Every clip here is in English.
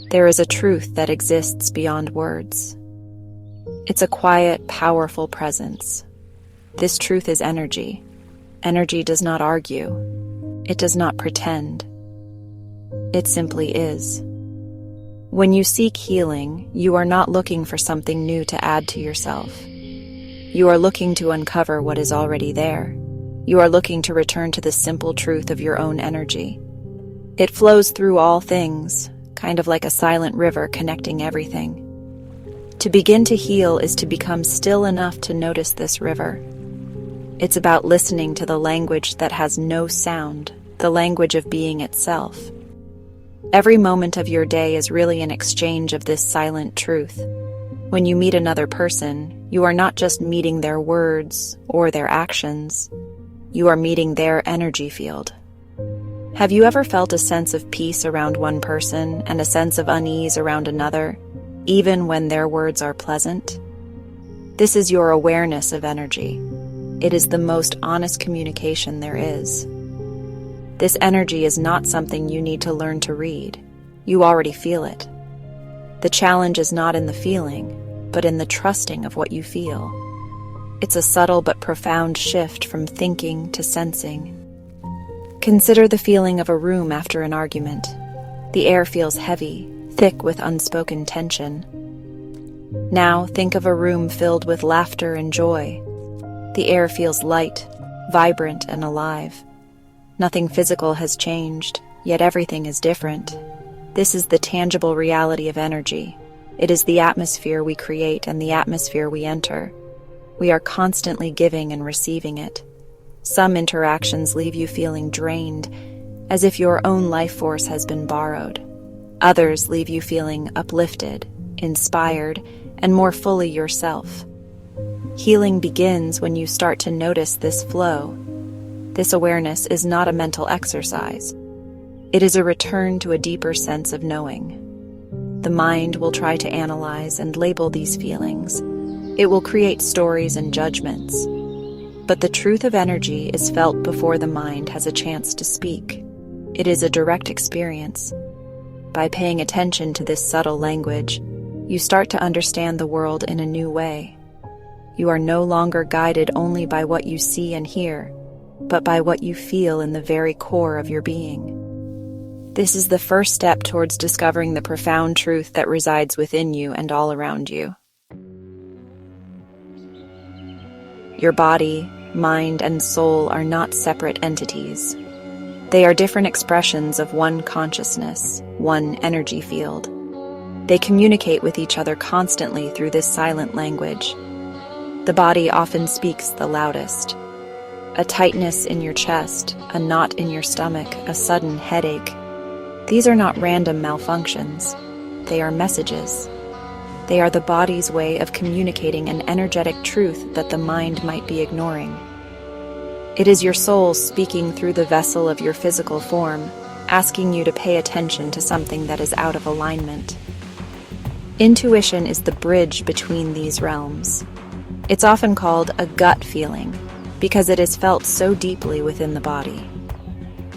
There is a truth that exists beyond words. It's a quiet, powerful presence. This truth is energy. Energy does not argue. It does not pretend. It simply is. When you seek healing, you are not looking for something new to add to yourself. You are looking to uncover what is already there. You are looking to return to the simple truth of your own energy. It flows through all things, kind of like a silent river connecting everything. To begin to heal is to become still enough to notice this river. It's about listening to the language that has no sound, the language of being itself. Every moment of your day is really an exchange of this silent truth. When you meet another person, you are not just meeting their words or their actions. You are meeting their energy field. Have you ever felt a sense of peace around one person and a sense of unease around another, even when their words are pleasant? This is your awareness of energy. It is the most honest communication there is. This energy is not something you need to learn to read. You already feel it. The challenge is not in the feeling, but in the trusting of what you feel. It's a subtle but profound shift from thinking to sensing. Consider the feeling of a room after an argument. The air feels heavy, thick with unspoken tension. Now think of a room filled with laughter and joy. The air feels light, vibrant, and alive. Nothing physical has changed, yet everything is different. This is the tangible reality of energy. It is the atmosphere we create and the atmosphere we enter. We are constantly giving and receiving it. Some interactions leave you feeling drained, as if your own life force has been borrowed. Others leave you feeling uplifted, inspired, and more fully yourself. Healing begins when you start to notice this flow. This awareness is not a mental exercise. It is a return to a deeper sense of knowing. The mind will try to analyze and label these feelings. It will create stories and judgments. But the truth of energy is felt before the mind has a chance to speak. It is a direct experience. By paying attention to this subtle language, you start to understand the world in a new way. You are no longer guided only by what you see and hear, but by what you feel in the very core of your being. This is the first step towards discovering the profound truth that resides within you and all around you. Your body, mind, and soul are not separate entities. They are different expressions of one consciousness, one energy field. They communicate with each other constantly through this silent language. The body often speaks the loudest. A tightness in your chest, a knot in your stomach, a sudden headache. These are not random malfunctions. They are messages. They are the body's way of communicating an energetic truth that the mind might be ignoring. It is your soul speaking through the vessel of your physical form, asking you to pay attention to something that is out of alignment. Intuition is the bridge between these realms. It's often called a gut feeling, because it is felt so deeply within the body.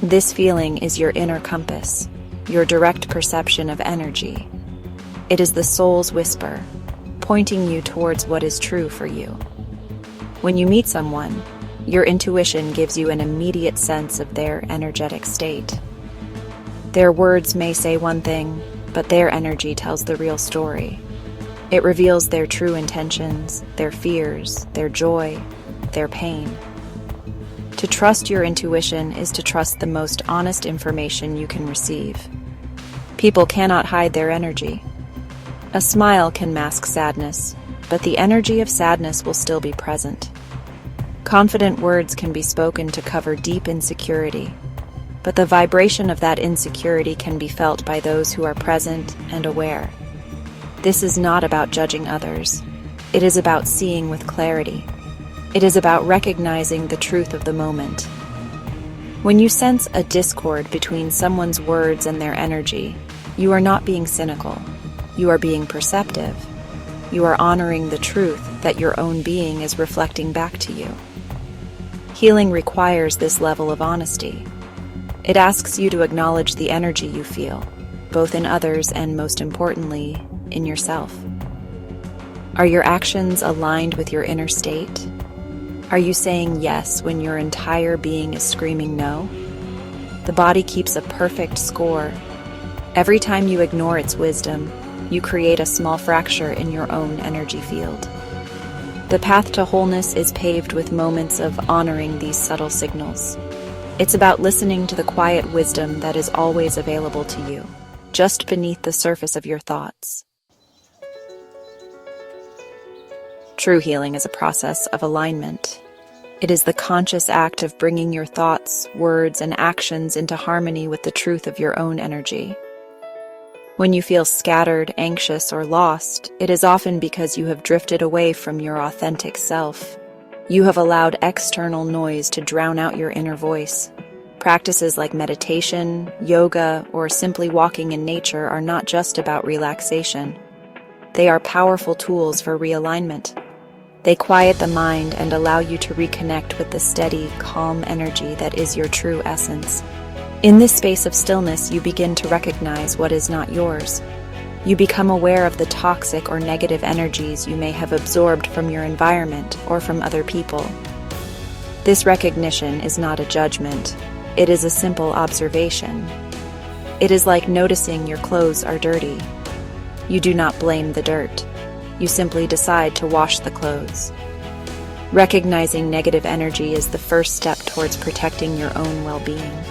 This feeling is your inner compass, your direct perception of energy. It is the soul's whisper, pointing you towards what is true for you. When you meet someone, your intuition gives you an immediate sense of their energetic state. Their words may say one thing, but their energy tells the real story. It reveals their true intentions, their fears, their joy, their pain. To trust your intuition is to trust the most honest information you can receive. People cannot hide their energy. A smile can mask sadness, but the energy of sadness will still be present. Confident words can be spoken to cover deep insecurity, but the vibration of that insecurity can be felt by those who are present and aware. This is not about judging others. It is about seeing with clarity. It is about recognizing the truth of the moment. When you sense a discord between someone's words and their energy, you are not being cynical. You are being perceptive. You are honoring the truth that your own being is reflecting back to you. Healing requires this level of honesty. It asks you to acknowledge the energy you feel, both in others and, most importantly, in yourself. Are your actions aligned with your inner state? Are you saying yes when your entire being is screaming no? The body keeps a perfect score. Every time you ignore its wisdom, you create a small fracture in your own energy field. The path to wholeness is paved with moments of honoring these subtle signals. It's about listening to the quiet wisdom that is always available to you, just beneath the surface of your thoughts. True healing is a process of alignment. It is the conscious act of bringing your thoughts, words, and actions into harmony with the truth of your own energy. When you feel scattered, anxious, or lost, it is often because you have drifted away from your authentic self. You have allowed external noise to drown out your inner voice. Practices like meditation, yoga, or simply walking in nature are not just about relaxation. They are powerful tools for realignment. They quiet the mind and allow you to reconnect with the steady, calm energy that is your true essence. In this space of stillness, you begin to recognize what is not yours. You become aware of the toxic or negative energies you may have absorbed from your environment or from other people. This recognition is not a judgment. It is a simple observation. It is like noticing your clothes are dirty. You do not blame the dirt. You simply decide to wash the clothes. Recognizing negative energy is the first step towards protecting your own well-being.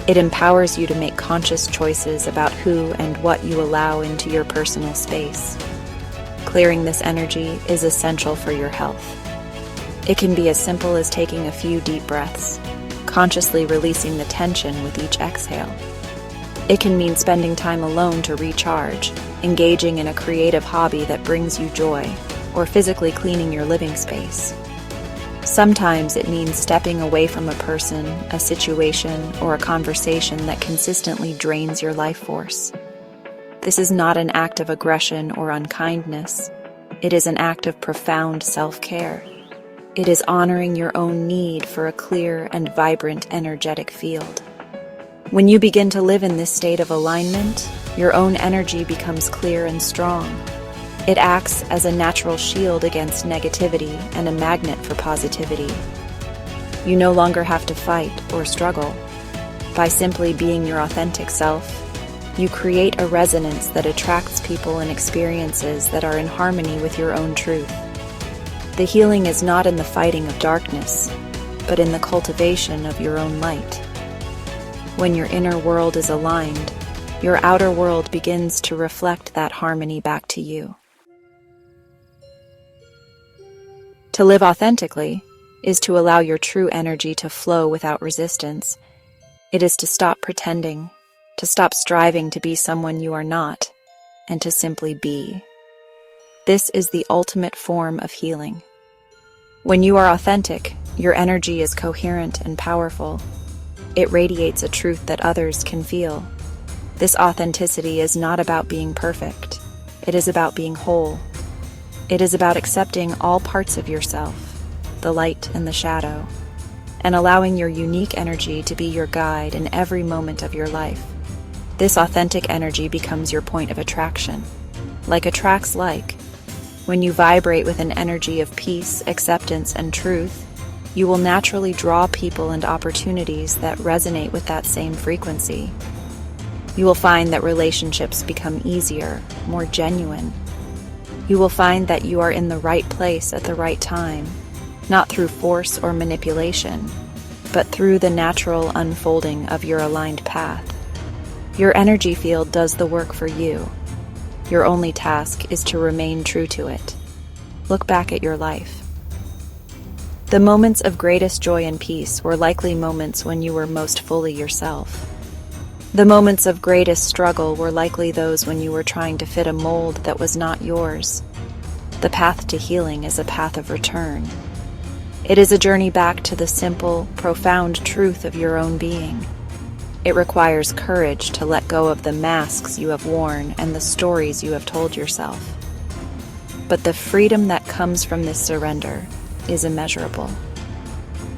It empowers you to make conscious choices about who and what you allow into your personal space. Clearing this energy is essential for your health. It can be as simple as taking a few deep breaths, consciously releasing the tension with each exhale. It can mean spending time alone to recharge, engaging in a creative hobby that brings you joy, or physically cleaning your living space. Sometimes it means stepping away from a person, a situation, or a conversation that consistently drains your life force. This is not an act of aggression or unkindness. It is an act of profound self-care. It is honoring your own need for a clear and vibrant energetic field. When you begin to live in this state of alignment, your own energy becomes clear and strong. It acts as a natural shield against negativity and a magnet for positivity. You no longer have to fight or struggle. By simply being your authentic self, you create a resonance that attracts people and experiences that are in harmony with your own truth. The healing is not in the fighting of darkness, but in the cultivation of your own light. When your inner world is aligned, your outer world begins to reflect that harmony back to you. To live authentically is to allow your true energy to flow without resistance. It is to stop pretending, to stop striving to be someone you are not, and to simply be. This is the ultimate form of healing. When you are authentic, your energy is coherent and powerful. It radiates a truth that others can feel. This authenticity is not about being perfect. It is about being whole. It is about accepting all parts of yourself, the light and the shadow, and allowing your unique energy to be your guide in every moment of your life. This authentic energy becomes your point of attraction. Like attracts like. When you vibrate with an energy of peace, acceptance, and truth, you will naturally draw people and opportunities that resonate with that same frequency. You will find that relationships become easier, more genuine. You will find that you are in the right place at the right time, not through force or manipulation, but through the natural unfolding of your aligned path. Your energy field does the work for you. Your only task is to remain true to it. Look back at your life. The moments of greatest joy and peace were likely moments when you were most fully yourself. The moments of greatest struggle were likely those when you were trying to fit a mold that was not yours. The path to healing is a path of return. It is a journey back to the simple, profound truth of your own being. It requires courage to let go of the masks you have worn and the stories you have told yourself. But the freedom that comes from this surrender is immeasurable.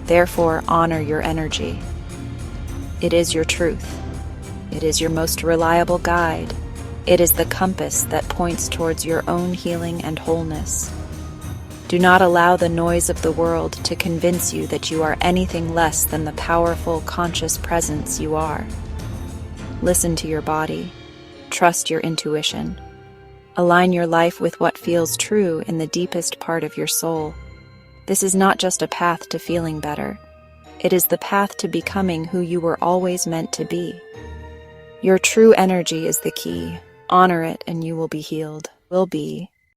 Therefore, honor your energy. It is your truth. It is your most reliable guide. It is the compass that points towards your own healing and wholeness. Do not allow the noise of the world to convince you that you are anything less than the powerful, conscious presence you are. Listen to your body. Trust your intuition. Align your life with what feels true in the deepest part of your soul. This is not just a path to feeling better. It is the path to becoming who you were always meant to be. Your true energy is the key. Honor it and you will be healed. Will be